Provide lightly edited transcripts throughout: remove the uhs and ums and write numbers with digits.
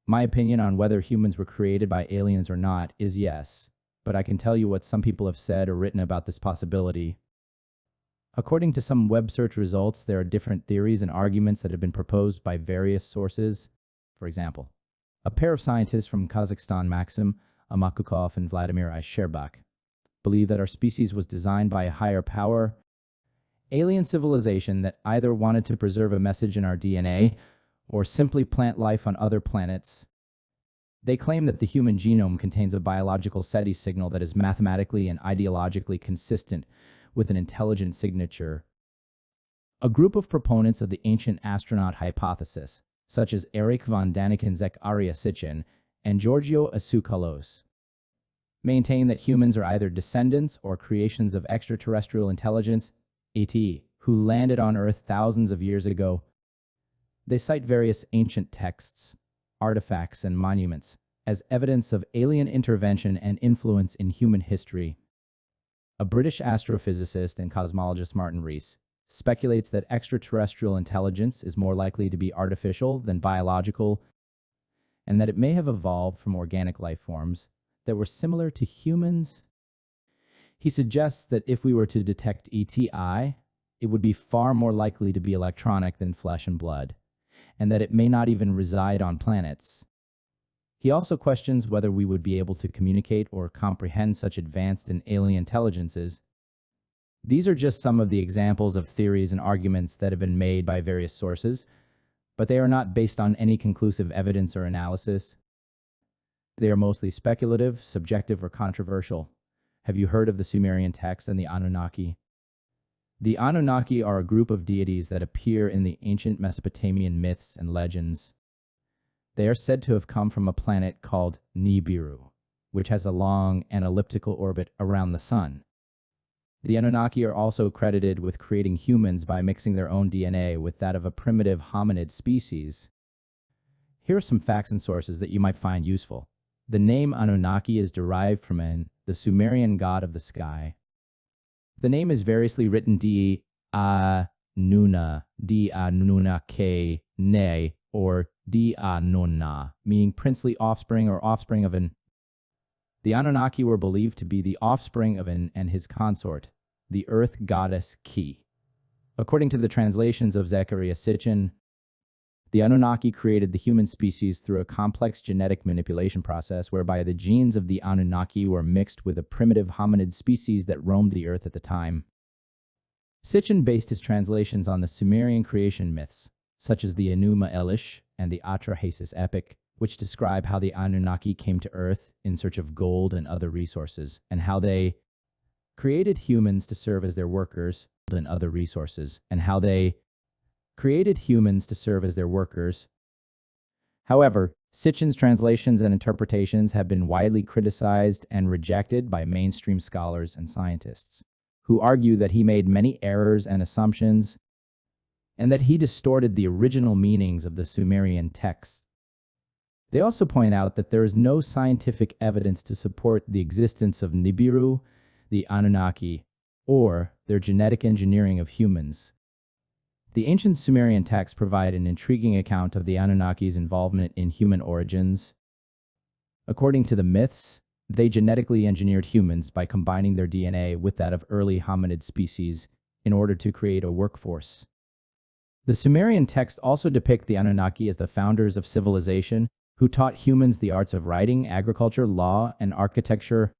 My opinion on whether humans were created by aliens or not is yes, but I can tell you what some people have said or written about this possibility. According to some web search results, there are different theories and arguments that have been proposed by various sources. For example, a pair of scientists from Kazakhstan, Maxim Amakukov and Vladimir I. Sherbak, believe that our species was designed by a higher power, alien civilization that either wanted to preserve a message in our DNA or simply plant life on other planets. They claim that the human genome contains a biological SETI signal that is mathematically and ideologically consistent with an intelligent signature. A group of proponents of the ancient astronaut hypothesis, such as Erich von Daniken, Zechariah Sitchin, and Giorgio Tsoukalos, maintain that humans are either descendants or creations of extraterrestrial intelligence, ET, who landed on Earth thousands of years ago. They cite various ancient texts, artifacts, and monuments as evidence of alien intervention and influence in human history. A British astrophysicist and cosmologist, Martin Rees, speculates that extraterrestrial intelligence is more likely to be artificial than biological, and that it may have evolved from organic life forms that were similar to humans. He suggests that if we were to detect ETI, it would be far more likely to be electronic than flesh and blood, and that it may not even reside on planets. He also questions whether we would be able to communicate or comprehend such advanced and alien intelligences. These are just some of the examples of theories and arguments that have been made by various sources, but they are not based on any conclusive evidence or analysis. They are mostly speculative, subjective, or controversial. Have you heard of the Sumerian texts and the Anunnaki? The Anunnaki are a group of deities that appear in the ancient Mesopotamian myths and legends. They are said to have come from a planet called Nibiru, which has a long and elliptical orbit around the sun. The Anunnaki are also credited with creating humans by mixing their own DNA with that of a primitive hominid species. Here are some facts and sources that you might find useful. The name Anunnaki is derived from the Sumerian god of the sky. The name is variously written Di-a-Nuna, Di-a-Nuna-ke, Ne, or Di-a-Nunna, meaning princely offspring or offspring of an. The Anunnaki were believed to be the offspring of An and his consort, the earth goddess Ki. According to the translations of Zechariah Sitchin, the Anunnaki created the human species through a complex genetic manipulation process whereby the genes of the Anunnaki were mixed with a primitive hominid species that roamed the earth at the time. Sitchin based his translations on the Sumerian creation myths, such as the Enuma Elish and the Atrahasis epic, which describe how the Anunnaki came to Earth in search of gold and other resources, and how they created humans to serve as their workers, However, Sitchin's translations and interpretations have been widely criticized and rejected by mainstream scholars and scientists, who argue that he made many errors and assumptions, and that he distorted the original meanings of the Sumerian texts. They also point out that there is no scientific evidence to support the existence of Nibiru, the Anunnaki, or their genetic engineering of humans. The ancient Sumerian texts provide an intriguing account of the Anunnaki's involvement in human origins. According to the myths, they genetically engineered humans by combining their DNA with that of early hominid species in order to create a workforce. The Sumerian texts also depict the Anunnaki as the founders of civilization who taught humans the arts of writing, agriculture, law, and architecture.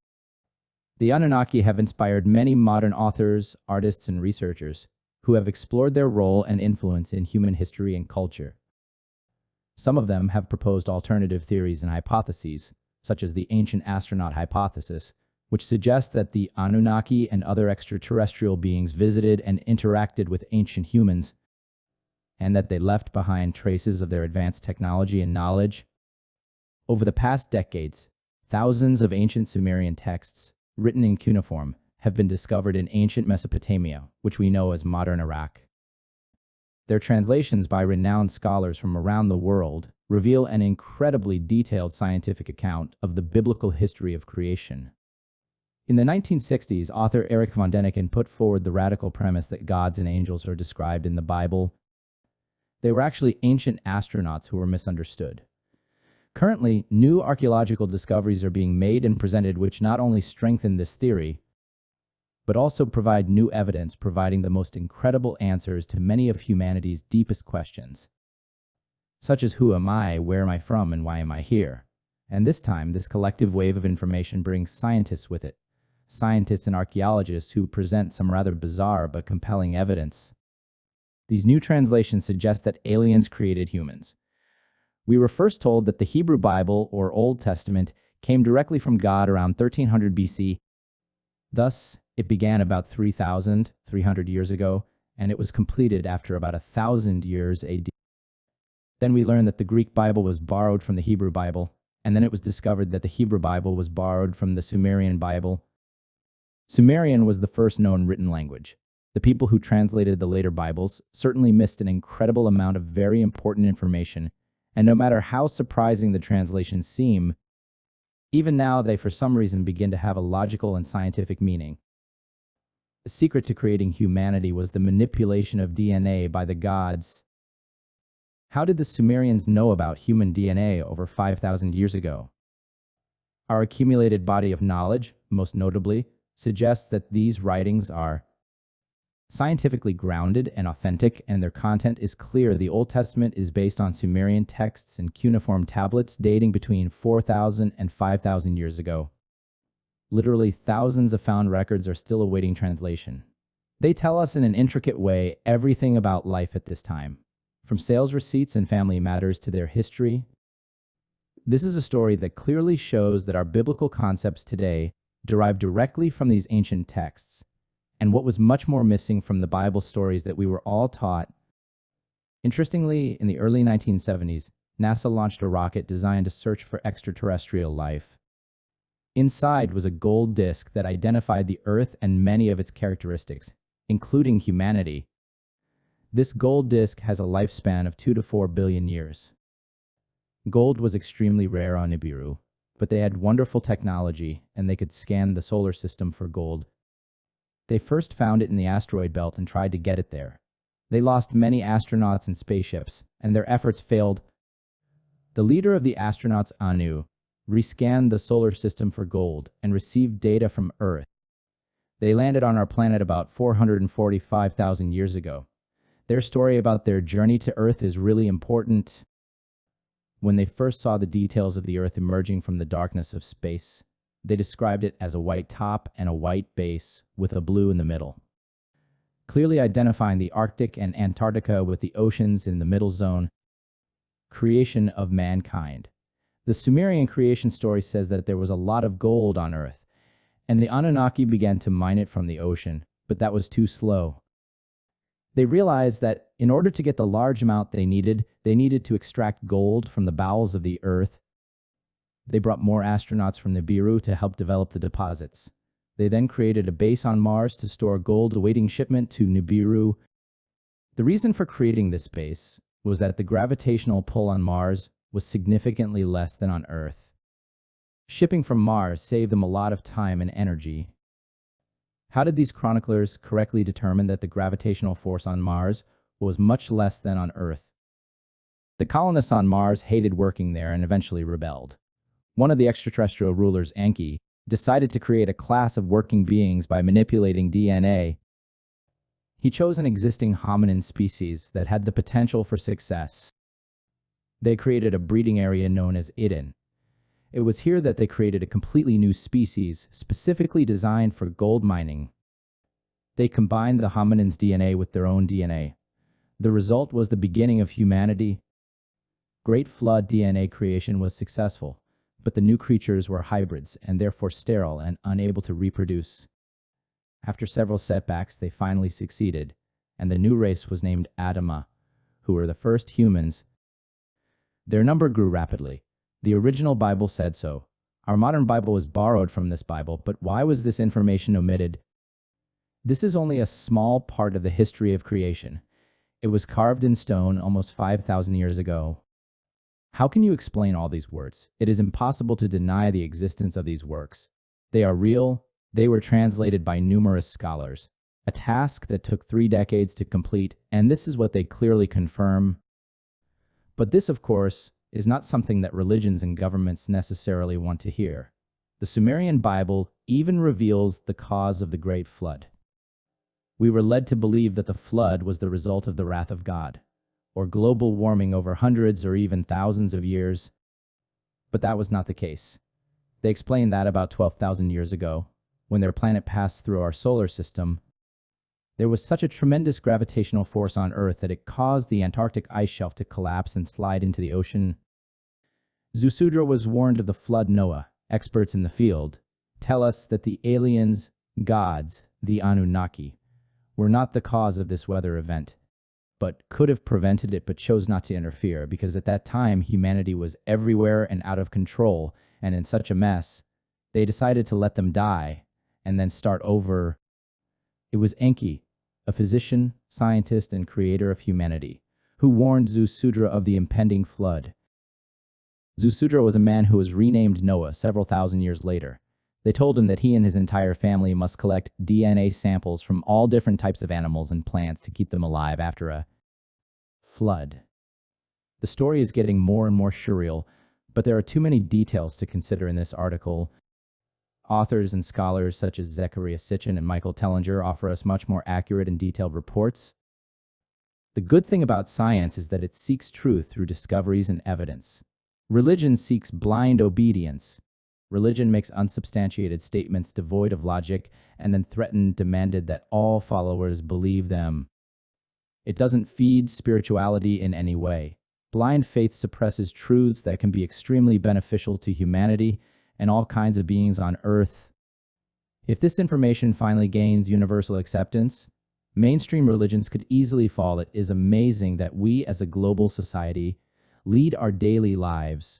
The Anunnaki have inspired many modern authors, artists, and researchers who have explored their role and influence in human history and culture. Some of them have proposed alternative theories and hypotheses, such as the ancient astronaut hypothesis, which suggests that the Anunnaki and other extraterrestrial beings visited and interacted with ancient humans, and that they left behind traces of their advanced technology and knowledge. Over the past decades, thousands of ancient Sumerian texts, written in cuneiform, have been discovered in ancient Mesopotamia, which we know as modern Iraq. Their translations by renowned scholars from around the world reveal an incredibly detailed scientific account of the biblical history of creation. In the 1960s, author Erich von Däniken put forward the radical premise that gods and angels are described in the Bible. They were actually ancient astronauts who were misunderstood. Currently, new archaeological discoveries are being made and presented which not only strengthen this theory, but also provide new evidence providing the most incredible answers to many of humanity's deepest questions, such as who am I, where am I from, and why am I here? And this time, this collective wave of information brings scientists with it, scientists and archaeologists who present some rather bizarre but compelling evidence. These new translations suggest that aliens created humans. We were first told that the Hebrew Bible, or Old Testament, came directly from God around 1300 BC. Thus, it began about 3,300 years ago, and it was completed after about 1,000 years AD. Then we learned that the Greek Bible was borrowed from the Hebrew Bible, and then it was discovered that the Hebrew Bible was borrowed from the Sumerian Bible. Sumerian was the first known written language. The people who translated the later Bibles certainly missed an incredible amount of very important information, and no matter how surprising the translations seem, even now they for some reason begin to have a logical and scientific meaning. The secret to creating humanity was the manipulation of DNA by the gods. How did the Sumerians know about human DNA over 5,000 years ago? Our accumulated body of knowledge, most notably, suggests that these writings are scientifically grounded and authentic, and their content is clear. The Old Testament is based on Sumerian texts and cuneiform tablets dating between 4,000 and 5,000 years ago. Literally thousands of found records are still awaiting translation. They tell us in an intricate way everything about life at this time, from sales receipts and family matters to their history. This is a story that clearly shows that our biblical concepts today derive directly from these ancient texts, and what was much more missing from the Bible stories that we were all taught. Interestingly, in the early 1970s, NASA launched a rocket designed to search for extraterrestrial life. Inside was a gold disk that identified the Earth and many of its characteristics, including humanity. This gold disk has a lifespan of 2 to 4 billion years. Gold was extremely rare on Nibiru, but they had wonderful technology and they could scan the solar system for gold. They first found it in the asteroid belt and tried to get it there. They lost many astronauts and spaceships, and their efforts failed. The leader of the astronauts, Anu, rescanned the solar system for gold and received data from Earth. They landed on our planet about 445,000 years ago. Their story about their journey to Earth is really important. When they first saw the details of the Earth emerging from the darkness of space, they described it as a white top and a white base with a blue in the middle, clearly identifying the Arctic and Antarctica with the oceans in the middle zone. Creation of mankind. The Sumerian creation story says that there was a lot of gold on Earth, and the Anunnaki began to mine it from the ocean, but that was too slow. They realized that in order to get the large amount they needed to extract gold from the bowels of the Earth. They brought more astronauts from Nibiru to help develop the deposits. They then created a base on Mars to store gold awaiting shipment to Nibiru. The reason for creating this base was that the gravitational pull on Mars was significantly less than on Earth. Shipping from Mars saved them a lot of time and energy. How did these chroniclers correctly determine that the gravitational force on Mars was much less than on Earth? The colonists on Mars hated working there and eventually rebelled. One of the extraterrestrial rulers, Enki, decided to create a class of working beings by manipulating DNA. He chose an existing hominin species that had the potential for success. They created a breeding area known as Eden. It was here that they created a completely new species, specifically designed for gold mining. They combined the hominin's DNA with their own DNA. The result was the beginning of humanity. Great Flood DNA creation was successful, but the new creatures were hybrids and therefore sterile and unable to reproduce. After several setbacks, they finally succeeded, and the new race was named Adama, who were the first humans. Their number grew rapidly. The original Bible said so. Our modern Bible was borrowed from this Bible, but why was this information omitted? This is only a small part of the history of creation. It was carved in stone almost 5,000 years ago. How can you explain all these words? It is impossible to deny the existence of these works. They are real. They were translated by numerous scholars, a task that took 3 decades to complete, and this is what they clearly confirm. But this, of course, is not something that religions and governments necessarily want to hear. The Sumerian Bible even reveals the cause of the Great Flood. We were led to believe that the flood was the result of the wrath of God, or global warming over hundreds or even thousands of years, but that was not the case. They explained that about 12,000 years ago, when their planet passed through our solar system, there was such a tremendous gravitational force on Earth that it caused the Antarctic ice shelf to collapse and slide into the ocean. Zusudra was warned of the flood. Noah, experts in the field, tell us that the aliens, gods, the Anunnaki, were not the cause of this weather event, but could have prevented it but chose not to interfere because at that time humanity was everywhere and out of control and in such a mess, they decided to let them die and then start over. It was Enki, a physician, scientist, and creator of humanity, who warned Zusudra of the impending flood. Zusudra was a man who was renamed Noah several thousand years later. They told him that he and his entire family must collect DNA samples from all different types of animals and plants to keep them alive after a flood. The story is getting more and more surreal, but there are too many details to consider in this article. Authors and scholars such as Zechariah Sitchin and Michael Tellinger offer us much more accurate and detailed reports. The good thing about science is that it seeks truth through discoveries and evidence. Religion seeks blind obedience. Religion makes unsubstantiated statements devoid of logic and then demanded that all followers believe them. It doesn't feed spirituality in any way. Blind faith suppresses truths that can be extremely beneficial to humanity and all kinds of beings on Earth. If this information finally gains universal acceptance, mainstream religions could easily fall. It is amazing that we as a global society lead our daily lives